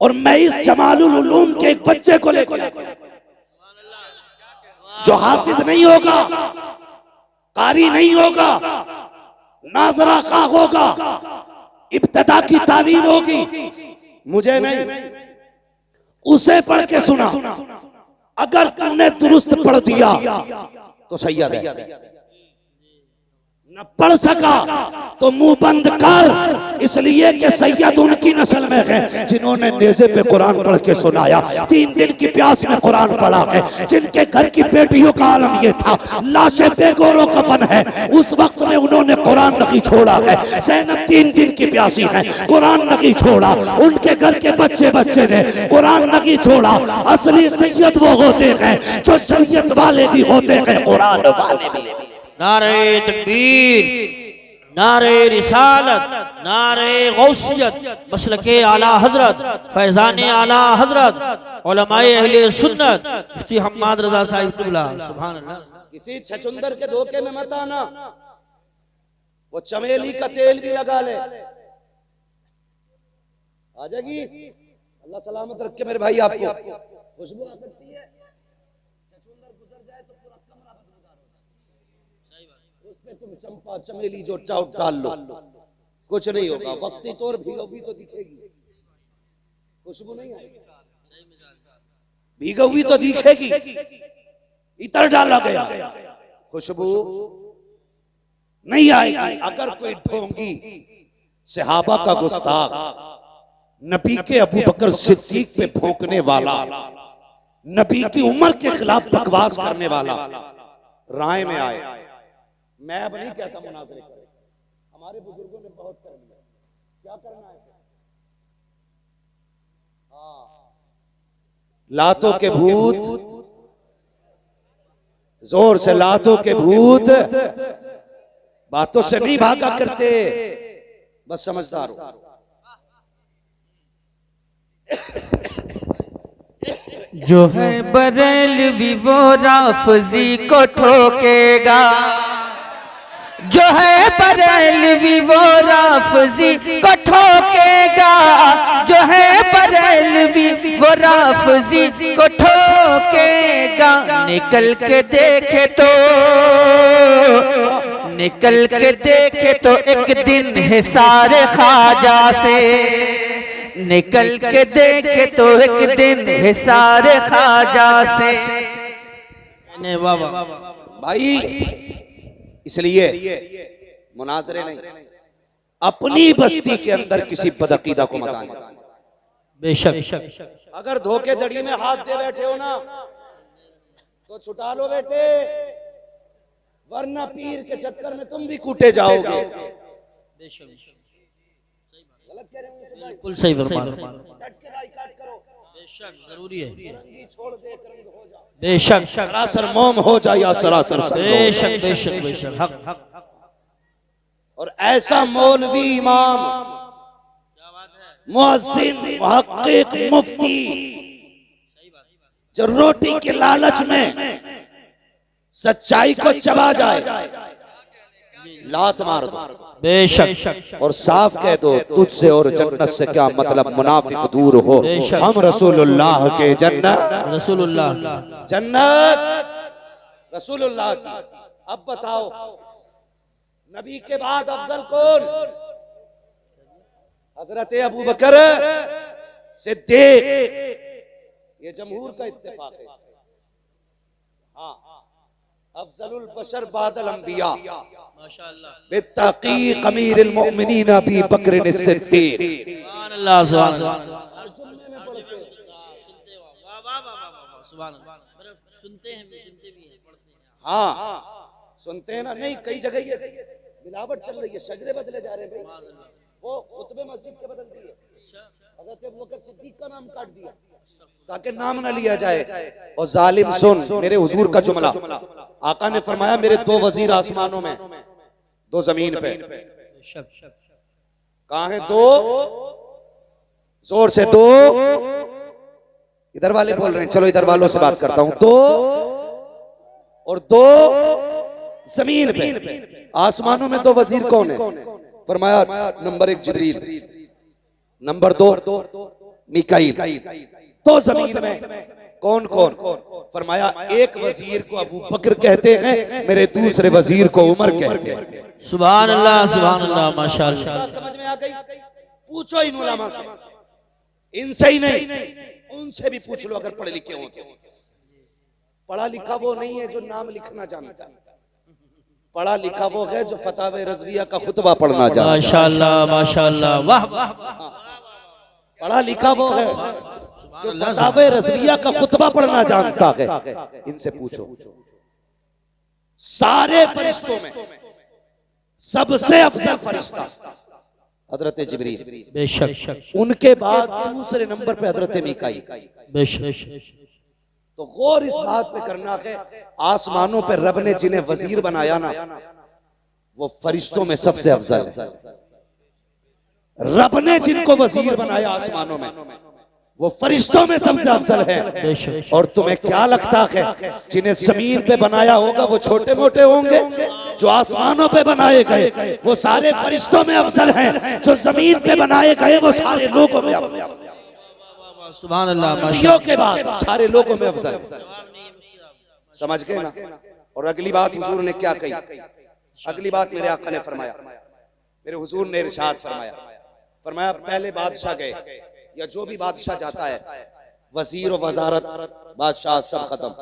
और मैं इस जमालुल उलूम के एक बच्चे को लेकर, जो हाफिज नहीं होगा, कारी नहीं होगा, नाजरा का होगा, इब्तदा की तालीम होगी, मुझे नहीं, उसे पढ़ के सुना। अगर तूने दुरुस्त पढ़ दिया तो सैयद है, न पढ़ सका तो मुंह बंद कर, इसलिए कि सैयद उनकी नस्ल में है जिन्होंने नेज़े पे कुरान पढ़ के सुनाया, 3 दिन की प्यास में कुरान पढ़ा है, जिनके घर की बेटियों का आलम ये था, लाशें बेगोरो कफन है, उस वक्त में उन्होंने कुरान नहीं छोड़ा है। ज़ैनब 3 दिन की प्यासी है, कुरान नहीं छोड़ा, उनके घर के बच्चे बच्चे ने कुरान नहीं छोड़ा। असली सैयद वो होते हैं जो शरीयत वाले भी होते हैं, कुरान वाले भी। नारे तकबीर, नारे रिसालत, नारे गौसियत, मसलके आला हजरत, फैजाने आला हजरत, उलमाए अहले सुन्नत, मुफ्ती हम्माद रजा साहिब क़िबला, सुभान अल्लाह। किसी छछुंदर के धोखे में मत आना, वो चमेली का तेल भी लगा ले, आ जाएगी। अल्लाह सलामत रखे मेरे भाई, आपको खुशबू आ सकती है। छछुंदर गुजर जाए तो पूरा कमरा बदबूदार हो जाए, उसमें तुम चंपा चमेली जो चाउ डाल लो, कुछ नहीं होगा। वक्ती तौर भीगोगी तो दिखेगी, खुशबू नहीं आएगी, भीगोगी तो दिखेगी। इतर डाला गया, खुशबू नहीं आएगी। अगर कोई ढोंगी, सहाबा का गुस्ताख, नबी के अबू बकर सिद्दीक पे भौंकने वाला, नबी की उम्र के खिलाफ बकवास करने वाला राय में आए। मैं अब नहीं कहता मुनाज़रे करें, हमारे बुजुर्गों ने बहुत कर लिया, क्या करना है? लातों के भूत, जोर से लातों के भूत बातों से नहीं भागा करते, बस समझदार हो। जो है बरेलवी वो राफजी को ठोकेगा, जो है बरेलवी वो राफजी को ठोकेगा, जो है बरेलवी वो राफजी को ठोकेगा। निकल के देखे तो, निकल के देखे तो एक दिन हिसार ख्वाजा से, निकल के देखे तो एक दिन हिसार ख्वाजा से। भाई इसलिए मुनाजरे नहीं, अपनी बस्ती के अंदर किसी बदअकीदा को मत आने। बेशक अगर धोखेधड़ी में हाथ दे बैठे हो ना तो छुटा लो बेटे, वरना पीर के चक्कर में तुम भी कूटे जाओगे। गलत कह रहे हो? बिल्कुल सही फरमा। डट के भाई काट करो, बेशक जरूरी है। रंगी छोड़ दे रंग हो जा, बेशक सरासर मोम हो जा या सरासर संग हो। बेशक बेशक बेशक हक। और ऐसा मौलवी इमाम मुअज्जिन मुहक्किक मुफ्ती जो रोटी के लालच में सच्चाई को चबा जाए, लात मार दो बेशक और साफ कह दो तुझसे और जन्नत से क्या मतलब, मुनाफिक दूर हो, हम रसूलुल्लाह के जन्नत, रसूलुल्लाह जन्नत रसूलुल्लाह की। अब बताओ नबी के बाद अफजल कौन? हजरत अबू बकर सिद्दीक, ये जमहूर का इत्तेफाक है। हाँ, अफजलुल बशर बादल अंबिया बित्तकीक अमीरुल मोमिनीन अबी बकर सिद्दीक। सुभान अल्लाह सुभान अल्लाह। सुनते हैं, सुनते भी हैं, पढ़ते हैं। हाँ सुनते हैं ना, नहीं कई जगह ये मिलावट चल रही है, शजरे बदले जा रहे हैं भाई। वो खुतबे मस्जिद के बदल दिए, हज़रत अबू बकर सिद्दीक का नाम काट दिया ताकि नाम ना लिया जाए। और जालिम सुन मेरे हुजूर का जुमला, आका ने फरमाया मेरे दो वजीर आसमानों में, दो जमीन पे। कहाँ है दो? जोर से दो। इधर वाले बोल रहे हैं, चलो इधर वालों से बात करता हूं। दो और दो जमीन पे। आसमानों में दो वजीर कौन है? फरमाया नंबर 1 जिब्रील, नंबर 2 मिकाईल। तो जमीन में कौन कौन? फरमाया एक वजीर को अबू बकर कहते हैं, मेरे दूसरे वजीर को उमर कहते हैं। सुभान अल्लाह माशाअल्लाह। समझ में आ गई? पूछो इन उलमा से, इनसे ही नहीं उनसे भी पूछ लो अगर पढ़े लिखे हो तो। पढ़ा लिखा वो नहीं है जो नाम लिखना जानता है, पढ़ा लिखा वो है जो फतावे रज़विया का खुतबा पढ़ना जानता है। माशाअल्लाह माशाअल्लाह, वाह। पढ़ा लिखा वो है जो फतावे रज़विया का खुतबा पढ़ना जानता है। इनसे पूछो। सारे फरिश्तों में सबसे अफजल फरिश्ता हजरत जिब्रील, बेशक। उनके बाद दूसरे नंबर पे हजरत मीकाईल, बेशक। तो गौर इस बात पे करना है, आसमानों पे रब ने जिन्हें वजीर बनाया ना, वो फरिश्तों में सबसे अफजल है। रब ने जिनको वजीर बनाया आसमानों में, वो फरिश्तों में सबसे अफजल है। और तुम्हें क्या लगता है जिन्हें जमीन पे बनाया होगा वो छोटे मोटे होंगे? जो आसमानों पे बनाए गए वो सारे फरिश्तों में अफजल हैं, जो जमीन पे बनाए गए वो सारे लोगों में अफजल। सुभान अल्लाह। नबियों के बाद सारे लोगों में अफजल। समझ गए ना? और अगली बात हुजूर ने क्या कही? अगली बात मेरे आका ने फरमाया, मेरे हुजूर ने इरशाद फरमाया, फरमाया पहले बादशाह गए या जो भी बादशाह जाता है, वजीर और वजारत बादशाह सब खत्म।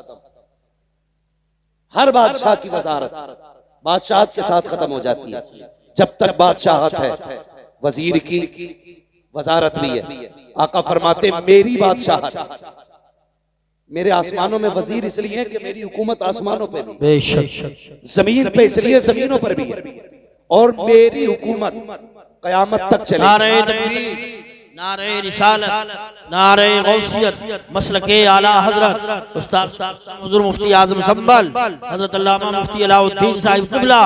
हर बादशाह की वजारत बादशाहत के साथ खत्म हो जाती है। जब तक बादशाहत है वजीर की वजारत भी है। आका फरमाते मेरी बादशाहत, मेरे आसमानों में वजीर इसलिए है कि मेरी हुकूमत आसमानों पे भी, बेशक। जमीन पे इसलिए जमीनों पर भी है, और मेरी हुकूमत कयामत तक चलेगी। नारे तकबीर, नारे रिसालत, नारे गौसियत, मसलके आला हजरत उस्ताद हुजूर मुफ्ती आजम संभल हजरत अल्लामा मुफ्ती अलाउद्दीन साहिब क़िबला